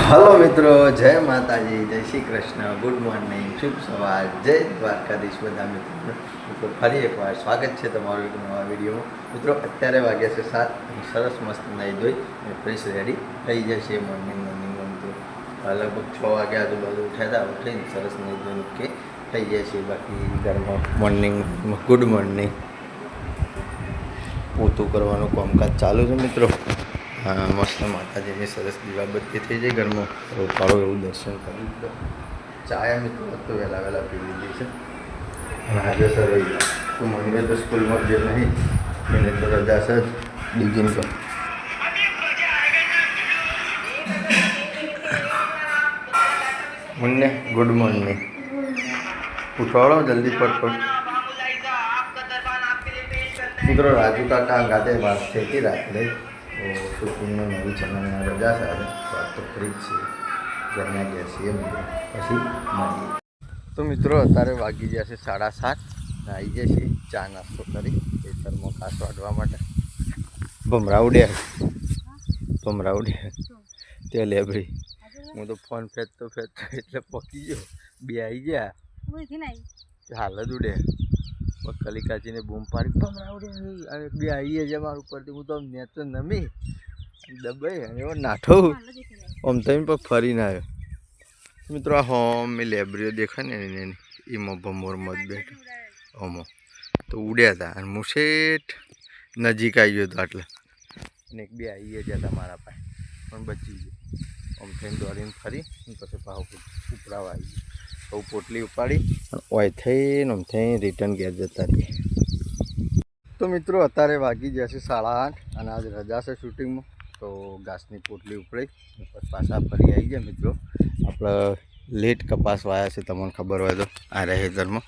Hello મિત્રો, જય માતાજી, જય શ્રી કૃષ્ણ, ગુડ મોર્નિંગ, શુભ સવાર, જય દ્વારકાધીશ બધા મિત્રો ફરી એકવાર સ્વાગત છે તમારું એક નવા વિડીયોમાં. મિત્રો અત્યારે વાગ્યા છે 7 અને સરસ મસ્ત નાહી ધોઈ અને ફ્રેશ રેડી થઈ જશે મોર્નિંગમાં મિત્રો. લગભગ 6 વાગ્યા આજુબાજુ ઉઠ્યા હતા, ઉઠીને સરસ નાહી ધોઈને કે થઈ જાય છે. બાકી ઘરમાં મોર્નિંગ ગુડ મોર્નિંગ પોતું કરવાનું કામકાજ ચાલુ છે મિત્રો. મસ્ત માતાજીની સરસ દીવાબત્તી થઈ જાય ઘરમાં. રોકાળો એવું દર્શન કરી તો ચાયા મિત્રો તો વહેલા પી લીધી છે. અને આજે સર રહી તો મને તો સ્કૂલમાં જે નહીં એને તો રજા સર ડિગીન પર મને ગુડ મોર્નિંગ ઉઠાડો જલ્દી ફટફટ. મિત્રો રાજુ કાકા ગાતે વાત થઈ હતી રાત્રે તો શૂટિંગનો નવી ચેનલના રજા સાથે વાત તો ફ્રી જ છે. ઘરના ગયા છીએ મિત્રો, પછી મળીએ. તો મિત્રો અત્યારે વાગી ગયા છે 7:30. આવી ગયા છીએ ચા નાસ્તો કરી ખેતરમાં ઘાસ વાઢવા માટે. ભમરા ઉડ્યા તે લેબરી હું તો ફોન ફેંચતો એટલે પકી ગયો. બે આવી ગયા હાલ જ ઉડ્યા. કલિકાજીને બૂમ પાડી ભમરા ઉડ્યા અને બે આવી છે મારા ઉપરથી. હું તો આમ નેચો નમી દબાઈ અને એવો નાઠો આમ થઈને પગ ફરીને આવ્યો. મિત્રો આ હોમ મેં લેબરીઓ દેખાય ને એમાં ભમોર મત બેઠો આમાં તો ઉડ્યા હતા અને હું શેઠ નજીક આવી ગયો હતો એટલે. અને એક બે આવી ગયા હતા મારા પાસે પણ બચી ગયો. આમ થઈને દોડીને ફરી પછી પાછું ઉપરાવા આવી ગયો. બહુ પોટલી ઉપાડી ઓય થઈને આમ થઈને રિટર્ન ઘેર જતા રહીએ. તો મિત્રો અત્યારે વાગી ગયા છે 8:30 અને આજે રજા છે શૂટિંગમાં. તો ઘાસની પોટલી ઉપડી પછી પાછા ફરી આવી ગયા મિત્રો. આપણે લેટ કપાસ વાયા છે તમને ખબર હોય તો આ રહેતરમાં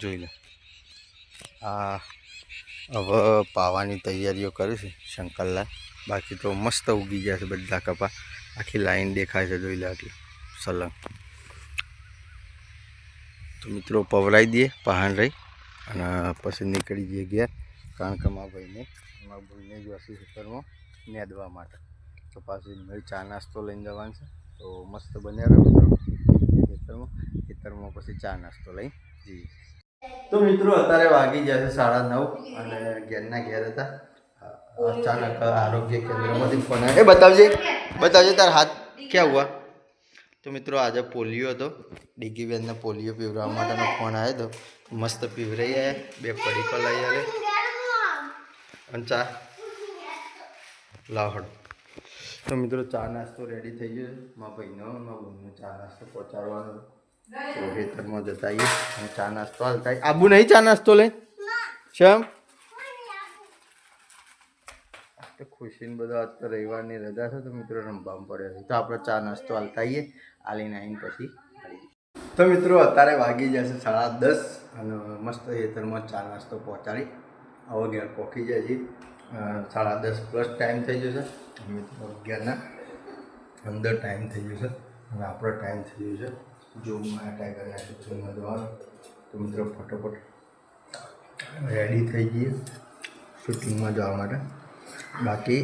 જોઈ લે. આ હવે પાવાની તૈયારીઓ કરે છે શંકરલાલ. બાકી તો મસ્ત ઉગી ગયા છે બધા કપા. આખી લાઈન દેખાય છે જોઈ લે આટલી સલંગ. તો મિત્રો પવરાઈ દઈએ પહાણ રહી અને પછી નીકળી જઈએ ઘેર. કારણ કે મારા ભાઈને જોશે ખેતરમાં નેદવા માટે. તો પાછી ચા નાસ્તો લઈને જવાનું છે. તો મસ્ત બન્યા રહે મિત્રો ખેતરમાં પછી ચા નાસ્તો લઈ જઈએ. તો મિત્રો અત્યારે વાગી ગયા છે 9:30 અને ઘેરના ઘેર હતા. અચાનક આરોગ્ય કેન્દ્રમાંથી ફોન આવ્યો. બતાવજે તાર હાથ ક્યાં હુઆ. તો મિત્રો આજે પોલિયો હતો. ડિગીબેનને પોલિયો પીવડાવવા માટેનો ફોન આવ્યો હતો. મસ્ત પીવરાઈ આવ્યા. 2 પડીકો લઈ આવે અને ચા લાવડ. તો મિત્રો ચા નાસ્તો રેડી થઈ ગયો. મારા ભાઈનો બહેનનો ચા નાસ્તો પહોંચાડવાનો. તો ખેતરમાં જતા આવીએ અને ચા નાસ્તો હાલતા આબુ નહીં ચા નાસ્તો લઈ શેમ તો ખુશીને બધા આજ તો રવિવારની રજા છે તો મિત્રો રમવામાં પડ્યા છે. તો આપણે ચા નાસ્તો હાલતા આવીએ. આલીને આવીને પછી તો મિત્રો અત્યારે વાગી જશે 10:30 અને મસ્ત ખેતરમાં ચા નાસ્તો પહોંચાડી હવે ઘેર પહોંચી જાય છે. 10:30+ ટાઈમ થઈ જશે. મિત્રો 11ના અંદર ટાઈમ થઈ જશે અને આપણો ટાઈમ થઈ જશે જોબમાં ટાઈગરના શૂટિંગમાં જવાનું. તો મિત્રો ફટોફટ રેડી થઈ જઈએ શૂટિંગમાં જવા માટે. બાકી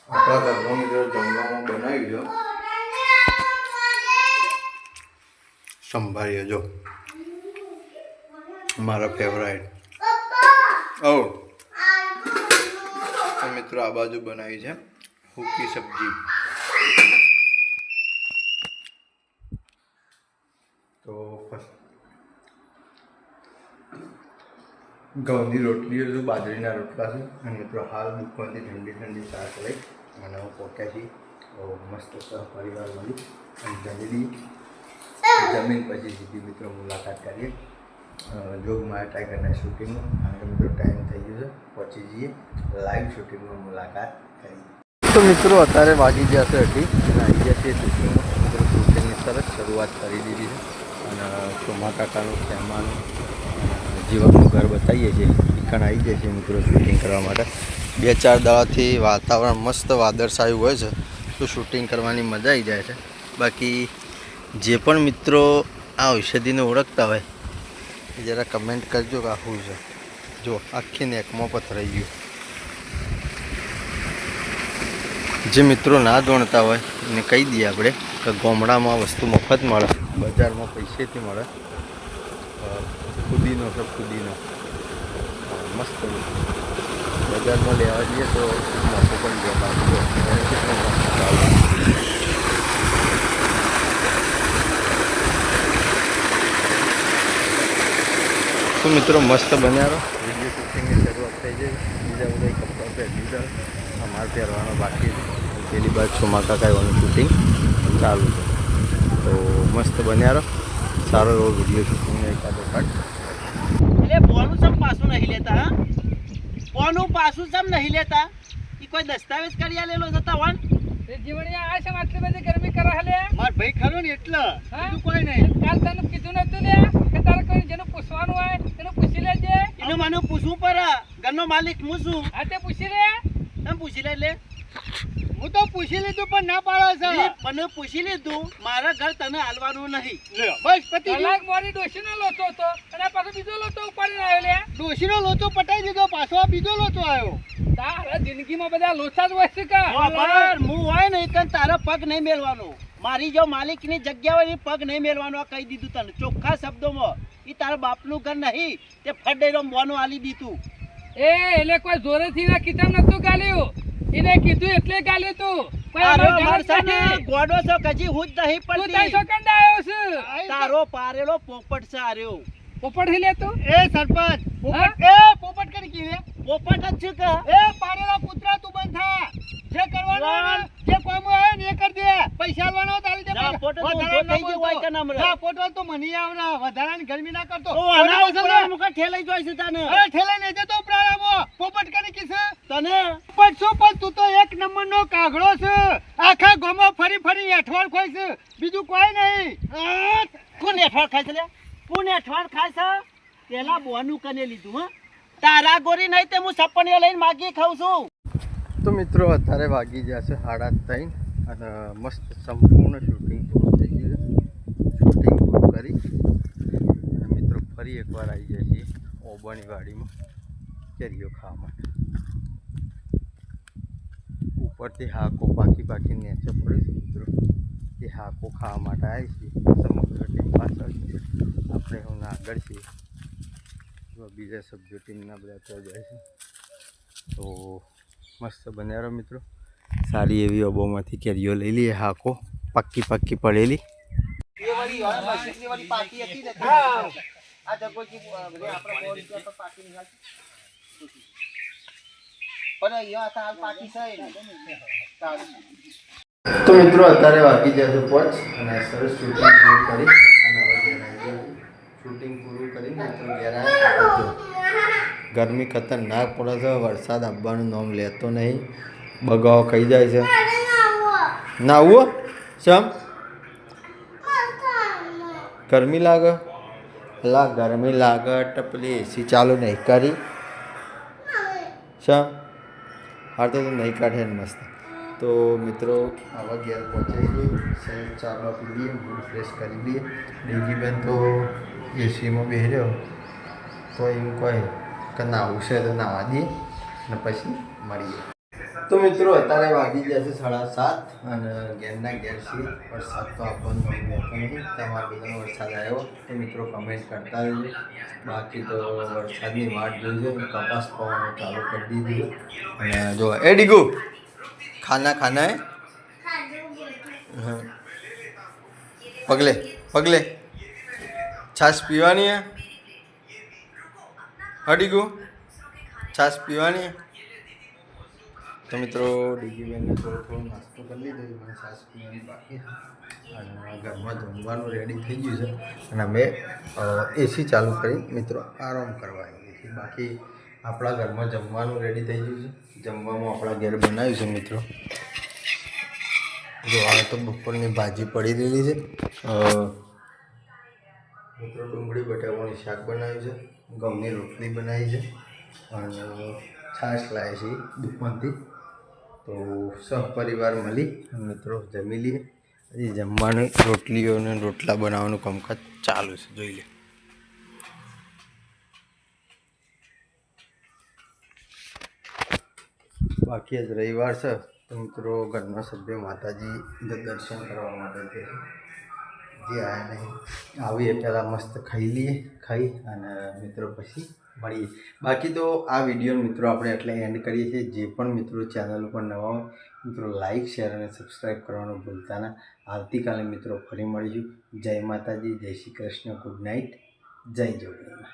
આપણા ઘરમાં મિત્રો જમવામાં બનાવી દો સંભાળીએ જો મારા ફેવરાઇટ. મિત્રો આ બાજુ બનાવી છે હુકી સબ્જી. તો ઘઉંની રોટલી હતું, બાજરીના રોટલા છે. અને મિત્રો હાલ દુકાનથી ઠંડી શાક લઈ અને હું પહોંચ્યા છીએ. મસ્ત પરિવાર મળી અને જમીન પછી સીધી મિત્રો મુલાકાત કરીએ જોગમાયા ટાઈગરના શૂટિંગમાં. કારણ કે મિત્રો ટાઈમ થઈ ગયો છે પહોંચી જઈએ લાઈવ શૂટિંગમાં મુલાકાત કરીએ. તો મિત્રો અત્યારે વાગી ગયા છે 8 અને આવી ગયા છે શૂટિંગમાં. મિત્રો શૂટિંગની સરસ શરૂઆત કરી દીધી છે અને સોમા કાકાનું ખેમાનું જીવનનું ઘર બતાવીએ છીએ. ઈકણ આવી જાય છે મિત્રો શૂટિંગ કરવા માટે. 2-4 દાડાથી વાતાવરણ મસ્ત વાદળછાયું હોય છે તો શૂટિંગ કરવાની મજા આવી જાય છે. બાકી જે પણ મિત્રો આ ઔષધિને ઓળખતા હોય જરા કમેન્ટ કરજો કે આ શું છે. જો આખી નેકમાં પથરાઈ ગયું. જે મિત્રો ના દોણતા હોય એને કહી દઈએ આપણે કે ગામડામાં વસ્તુ મફત મળે, બજારમાં પૈસેથી મળે. ફુદીનો છે, ફુદીનો મસ્ત. બજારમાં લેવા જઈએ તો મોકો પણ લેવા તો મિત્રો મસ્ત બન્યા. વિડીયો શૂટિંગની શરૂઆત થઈ જાય. બીજા બધા કપડાં પહેરી દીધા, અમારે પહેરવાનો બાકી છે. પેલી બાદ સોમા કાકાવાનું શૂટિંગ ચાલુ છે. તો મસ્ત બન્યા રહો. સારો એવો વિડીયો શૂટિંગનો એકાદો પાર્ટ. એટલે બોનું સમ પાછું નહીં લેતા, હા બોનું પાછું સમ નહીં લેતા. એ કોઈ દસ્તાવેજ કરી આલેલો છે તવન જીવણિયા આ છે આટલી બધી ગરમી કરે હલે માર ભાઈ ખરો ને એટલે બીજું કોઈ નહીં. કાલ તને કીધું નતું લે કે તારે કોઈ જેનું પૂછવાનું હોય તેનું પૂછી લેજે. એનું મને પૂછવું પડે. ઘરનો માલિક હું છું. આ તે પૂછી લે. તમે પૂછી લે. હું તો પૂછી લીધું પણ ના પાડે છે. મને પૂછી લીધું, મારા ઘર તને હાલવાનું નહીં. બસ પતિ કલાક મોરી ડોશીનો લોચો હતો અને પાછો બીજો લોચો ઉપાડીને આવ્યો લે. ડોશીનો લોચો પટાઈ દીધો, પાછો આ બીજો લોચો આવ્યો. તારા જિંદગીમાં બધા લોચા જ હોય છે કે હું હોય ને તને તારા પગ નહીં મેળવાનો. મારી જો માલિકની જગ્યા હોય એ પગ નહીં મેળવાનો. આ કહી દીધું તને ચોખ્ખા શબ્દોમાં. એ તારા બાપનું ઘર નહીં, તે ફડેરો બોનું આલી દીધું. એટલે કોઈ જોરેથી ના કિતાબ નતું ગાલ્યું. એને કીધું એટલે ગાલ્યું તું. ગોડો છો કજી હું જ નહીં પડતી. તારો પારેલો પોપટ છે આર્યો. પોપટ હી લેતો એ સરપંચ પોપટ કરી કીવે પોપટ જ છે કે એ પારેલા કૂતરા તું બંધ થા. જે કરવાનું જે કામ હોય ને એ કરી દે. પૈસા આલવાનો તાલી દે. ફોટો તો થઈ ગયો હોય કે નામ રે. હા ફોટો તો મની આવના વધારાની ગરમી ના કરતો. ઓ આના ઉપર મુકા ઠેલાઈ જોઈ છે તને. અરે ઠેલાઈ ને જતો પ્રાણામો પોપટ કરી કીસે તને. પોપટ છો પણ તું તો એક નંબરનો કાગડો છે. આખા ગામમાં ફરી ફરી એઠવાડ ખોઈ છે, બીજું કોઈ નહીં. કોણ એઠવાડ ખાય છે લે? કોણ એઠવાડ ખાય છે? પેલા બોનું કને લીધું. હા તારા ગોરી નહીં તે હું સપણીઓ લઈને માગી ખાઉં છું. તો મિત્રો અત્યારે વાગી ગયા છે 3:30 અને મસ્ત સંપૂર્ણ શૂટિંગ પૂરું થઈ ગયું છે. શૂટિંગ પૂરું કરી અને મિત્રો ફરી એકવાર આવી ગયા છીએ ઓબણી વાડીમાં કેરીઓ ખાવા માટે. ઉપરથી હાકો પાકી નીચે પડી છે મિત્રો. એ હાકો ખાવા માટે આવી છીએ. સમગ્ર ટીમ પાછળ આપણે હું આગળ છીએ. બીજા સભ્યો ટીમના બધા ત્યાં જાય છે. તો મસ્ત બન્યા રહો મિત્રો. સારી એવી ઓબોમાંથી કેરીઓ લઈ લઈએ. હાકો પાકી પડેલી. તો મિત્રો અત્યારે વાગી જાય છે 5 અને સરસ શૂટિંગ પૂરું કરી અને શૂટિંગ પૂરું કરીને મિત્રો ઘેર આવ્યા. ગરમી ખતરનાક પડે છે. વરસાદ આવવાનું નામ લેતો નહીં. બગાવો ખાઈ જાય છે. ના આવો શમ ગરમી લાગે. પેલા ગરમી લાગે તો પેલી એસી ચાલુ નહીં કરી શમ હાર તો નહીં કાઢે ને મસ્ત. તો મિત્રો આવા ઘેર પહોંચાઈ ગયું. સહેજ ચાલવા પી લઈએ, મૂડ ફ્રેશ કરી લઈએ. ડીજીબેન તો એસીમાં બેસી રહ્યો તો એમ કહે કે નાવું છે તો નાવા દઈએ અને પછી મળીએ. તો મિત્રો અત્યારે વાગી ગયા છે 7:30 અને ઘેરના ઘેર છીએ. વરસાદ તો આપણને રહેતો નહીં. તમારા બધાનો વરસાદ આવ્યો તો મિત્રો કમેન્ટ કરતા રહેજો. બાકી તો વરસાદની વાટ જોઈજો. કપાસ પવાનું ચાલુ કરી દીધું. અને જો એ ડીગુ ખાના હે હા પગલે છાશ પીવાની હે ડીગુ છાશ પીવાની. તો મિત્રો ડીગીબેનને થોડો નાસ્તો કરી લીધો. મને છાશ પીવાની બાકી અને ઘરમાં જમવાનું રેડી થઈ ગયું છે અને અમે એસી ચાલુ કરી મિત્રો આરામ કરવા આવીએ છીએ. બાકી આપણા ઘરમાં જમવાનું રેડી થઈ ગયું છે. જમવામાં આપણા ઘેર બનાવ્યું છે મિત્રો. જો આ તો બપોરની ભાજી પડી રહેલી છે. મિત્રો ડુંગળી બટાકાનું શાક બનાવ્યું છે, ઘઉંની રોટલી બનાવી છે અને છાશ લાવી છે દુકાનથી. તો સહપરિવાર મળી મિત્રો જમી લઈએ. હજી જમવાનું રોટલીઓ અને રોટલા બનાવવાનું કામકાજ ચાલુ છે. જોઈ લે બાકી આજ રવિવાર છે તો મિત્રો ઘરના સભ્યો માતાજી દર્શન કરવા માટે જે આવ્યા નહીં આવીએ પહેલાં મસ્ત ખાઈ લઈએ ખાઈ અને મિત્રો પછી મળીએ. બાકી તો આ વિડીયો મિત્રો આપણે એટલે એન્ડ કરીએ છીએ. જે પણ મિત્રો ચેનલ ઉપર નવા હોય મિત્રો લાઇક શેર અને સબસ્ક્રાઈબ કરવાનું ભૂલતા ના. આવતીકાલે મિત્રો ફરી મળીશું. જય માતાજી, જય શ્રી કૃષ્ણ, ગુડ નાઇટ, જય જોગણી.